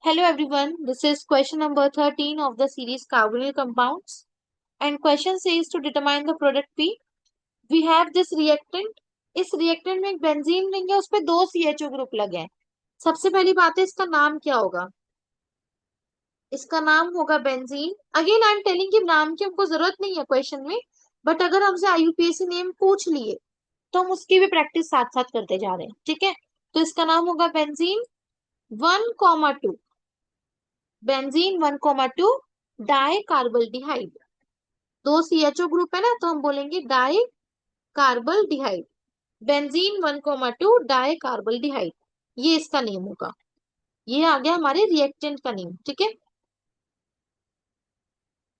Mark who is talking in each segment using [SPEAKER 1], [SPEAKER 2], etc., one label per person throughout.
[SPEAKER 1] Hello everyone, this is question number 13 of the series carbonyl compounds and question says to determine the product P. We have this reactant. इस reactant में एक benzene लेंगे, उस पे दो CHO group लगे हैं। सबसे पहली बात है इसका नाम क्या होगा। इसका नाम होगा benzene. Again I am telling कि नाम की हमको जरूरत नहीं है क्वेश्चन में, बट अगर हमसे IUPAC नेम पूछ लिए तो हम उसकी भी प्रैक्टिस साथ साथ करते जा रहे हैं। ठीक है, तो इसका नाम होगा बेंजीन 1,2। Benzene 1,2 die कार्बल्डिहाइड। दो CHO ग्रुप है ना, तो हम बोलेंगे डाई कार्बल्डिहाइड। बेंजीन 1,2 डाई कार्बल्डिहाइड, ये इसका नेम होगा। ये आ गया हमारे रिएक्टेंट का नेम। ठीक है,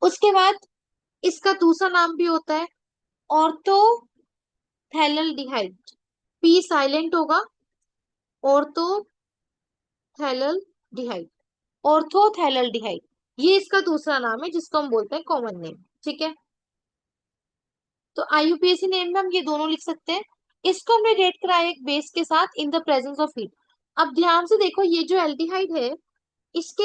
[SPEAKER 1] उसके बाद इसका दूसरा नाम भी होता है ऑर्थोथैलेल्डिहाइड। पी साइलेंट होगा, ऑर्थोथैलेल्डिहाइड। ऑर्थोथैलेल्डिहाइड ये इसका दूसरा नाम है जिसको हम बोलते हैं कॉमन नेम। ठीक है, तो IUPAC नेम में हम ये दोनों लिख सकते हैं। इसको हमने रेट कराया एक बेस के साथ in the presence of heat. अब ध्यान से देखो, ये जो एल्डिहाइड है, इसके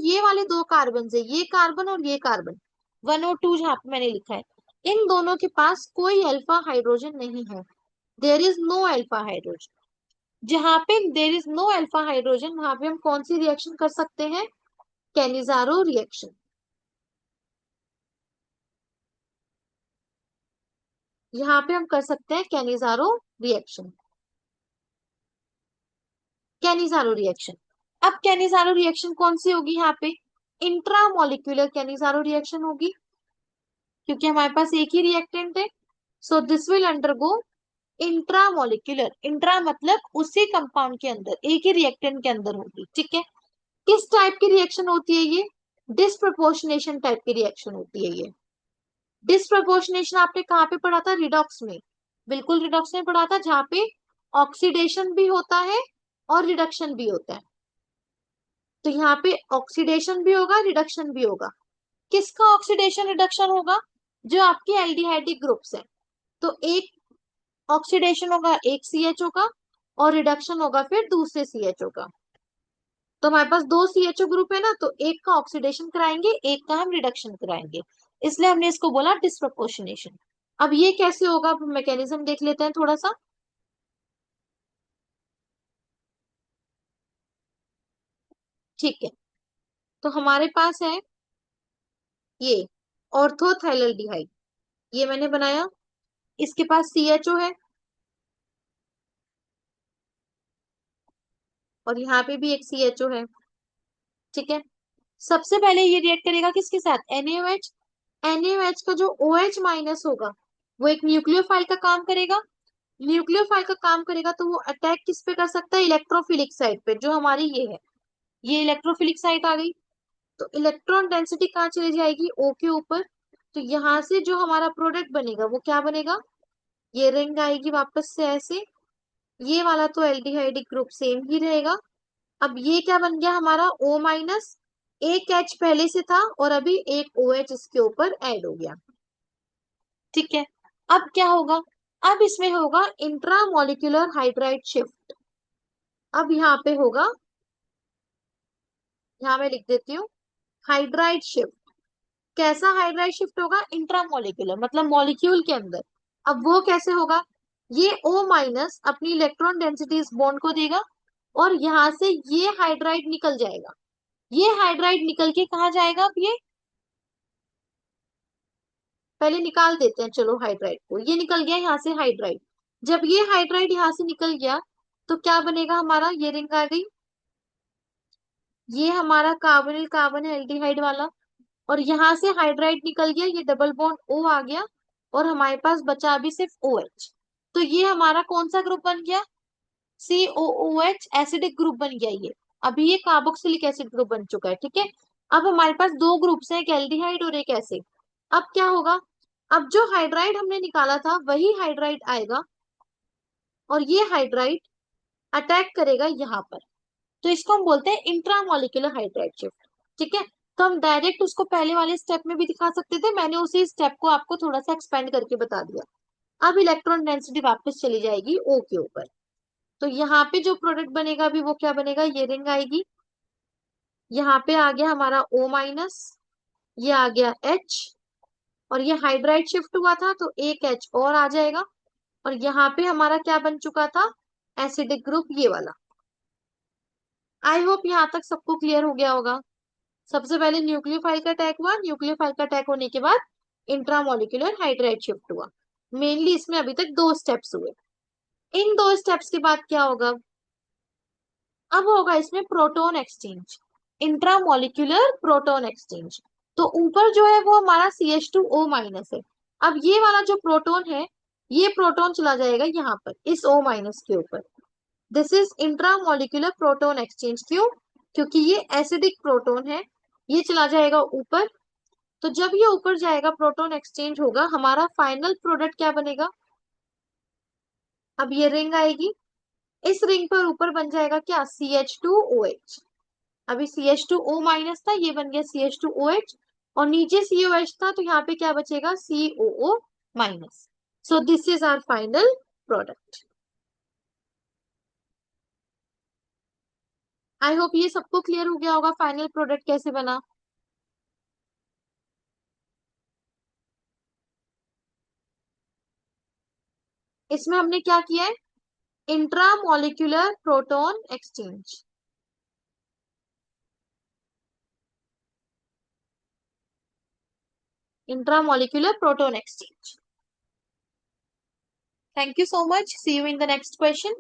[SPEAKER 1] ये वाले दो कार्बन है, ये कार्बन और ये कार्बन 1 और 2 जहां पे मैंने लिखा है, इन दोनों के पास कोई अल्फा हाइड्रोजन नहीं है। There is no alpha hydrogen. जहां पे there is no alpha hydrogen, वहां पे हम कौन सी रिएक्शन कर सकते हैं? Cannizzaro reaction. यहाँ पे हम कर सकते हैं कैनिजारो रिएक्शन। Cannizzaro reaction. अब कैनिजारो रिएक्शन कौन सी होगी यहाँ पे? इंट्रामोलिक्यूलर कैनिजारो रिएक्शन होगी, क्योंकि हमारे पास एक ही रिएक्टेंट है। So this will undergo intramolecular. Intra मतलब उसी कंपाउंड के अंदर, एक ही रिएक्टेंट के अंदर होगी। ठीक है, किस टाइप की रिएक्शन होती है ये? डिस्प्रपोर्शनेशन टाइप की रिएक्शन होती है ये। डिस्प्रपोर्शनेशन आपने कहाँ पे पढ़ा था? रिडॉक्स में। बिल्कुल रिडॉक्स में पढ़ा था, जहाँ पे ऑक्सीडेशन भी होता है और रिडक्शन भी होता है। तो यहाँ पे ऑक्सीडेशन भी होगा, रिडक्शन भी होगा। किसका ऑक्सीडेशन रिडक्शन होगा? जो आपके एल्डिहाइडिक ग्रुप्स है। तो एक ऑक्सीडेशन होगा एक CHO का, और रिडक्शन होगा फिर दूसरे CHO का। तो हमारे पास दो CHO ग्रुप है ना, तो एक का ऑक्सीडेशन कराएंगे, एक का हम रिडक्शन कराएंगे, इसलिए हमने इसको बोला डिस्प्रपोर्शनेशन। अब ये कैसे होगा, अब मैकेनिज्म देख लेते हैं थोड़ा सा। ठीक है, तो हमारे पास है ये ऑर्थोथायलडिहाइड, ये मैंने बनाया। इसके पास CHO है, और यहाँ पे भी एक CHO है। ठीक है, सबसे पहले ये रिएक्ट करेगा किसके साथ? NaOH। NaOH का जो OH माइनस होगा, वो एक न्यूक्लियोफाइल का काम करेगा। न्यूक्लियोफाइल का काम करेगा तो वो अटैक किस पे कर सकता है? इलेक्ट्रोफिलिक साइट पे, जो हमारी ये है। ये इलेक्ट्रोफिलिक साइट आ गई, तो इलेक्ट्रॉन डेंसिटी कहाँ चली जाएगी? O के ऊपर। तो यहाँ से जो हमारा प्रोडक्ट बनेगा वो क्या बनेगा? ये रिंग आएगी वापस से ऐसे। ये वाला तो एल्डिहाइडिक ग्रुप सेम ही रहेगा। अब ये क्या बन गया हमारा? O minus. एक H पहले से था और अभी एक OH इसके ऊपर ऐड हो गया। ठीक है, अब क्या होगा? अब इसमें होगा इंट्रामोलिक्यूलर हाइड्राइड शिफ्ट। अब यहाँ पे होगा, यहाँ मैं लिख देती हूँ, हाइड्राइड शिफ्ट। कैसा हाइड्राइड शिफ्ट होगा? इंट्रामोलिक्यूलर मतलब मॉलिक्यूल के अंदर। अब वो कैसे होगा? ये O माइनस अपनी इलेक्ट्रॉन डेंसिटी इस बॉन्ड को देगा, और यहाँ से ये हाइड्राइड निकल जाएगा। ये हाइड्राइड निकल के कहाँ जाएगा? अब ये पहले निकाल देते हैं, चलो हाइड्राइड को। ये निकल गया यहाँ से हाइड्राइड। जब ये हाइड्राइड यहाँ से निकल गया तो क्या बनेगा हमारा? ये रिंग आ गई, ये हमारा कार्बोनिल कार्बन है एल्डिहाइड वाला, और यहाँ से हाइड्राइड निकल गया, ये डबल बॉन्ड O आ गया, और हमारे पास बचा अभी सिर्फ OH। तो ये हमारा कौन सा ग्रुप बन गया? COOH एसिडिक ग्रुप बन गया ये। अभी ये कार्बोक्सिलिक एसिड ग्रुप बन चुका है। ठीक है, अब हमारे पास दो ग्रुप्स हैं, एक एल्डिहाइड और एक एसिड। अब क्या होगा? अब जो हाइड्राइड हमने निकाला था वही हाइड्राइड आएगा, और ये हाइड्राइड अटैक करेगा यहाँ पर। तो इसको हम बोलते हैं इंट्रामोलिक्यूलर हाइड्राइड शिफ्ट। ठीक है, तो हम डायरेक्ट उसको पहले वाले स्टेप में भी दिखा सकते थे, मैंने उसी स्टेप को आपको थोड़ा सा एक्सपेंड करके बता दिया। अब इलेक्ट्रॉन डेंसिटी वापस चली जाएगी O के ऊपर। तो यहाँ पे जो प्रोडक्ट बनेगा अभी वो क्या बनेगा? ये रिंग आएगी, यहाँ पे आ गया हमारा O माइनस, ये आ गया H, और ये हाइड्राइड शिफ्ट हुआ था तो एक H और आ जाएगा, और यहाँ पे हमारा क्या बन चुका था, एसिडिक ग्रुप ये वाला। आई होप यहाँ तक सबको क्लियर हो गया होगा। सबसे पहले न्यूक्लियोफाइल का अटैक हुआ, न्यूक्लियोफाइल का अटैक होने के बाद इंट्रामोलिकुलर हाइड्राइड शिफ्ट हुआ। मेनली इसमें अभी तक दो स्टेप्स हुए। इन दो स्टेप्स के बाद क्या होगा, अब होगा इसमें proton exchange, intramolecular proton exchange. तो ऊपर जो है वो हमारा CH2O माइनस है। अब ये वाला जो प्रोटॉन है, ये प्रोटॉन चला जाएगा यहाँ पर इस O माइनस के ऊपर। This is intramolecular proton exchange. क्यों? क्योंकि ये एसिडिक प्रोटॉन है, ये चला जाएगा ऊपर। तो जब ये ऊपर जाएगा, प्रोटॉन एक्सचेंज होगा, हमारा फाइनल प्रोडक्ट क्या बनेगा, अब ये रिंग आएगी, इस रिंग पर ऊपर बन जाएगा क्या, CH2OH। अभी CH2O माइनस था, ये बन गया CH2OH, और नीचे COH था तो यहाँ पे क्या बचेगा, COO minus. So this is our final product. I hope ये सबको क्लियर हो गया होगा फाइनल प्रोडक्ट कैसे बना। इसमें हमने क्या किया है, intramolecular proton exchange. Intramolecular proton exchange. Thank you so much. See you in the next question.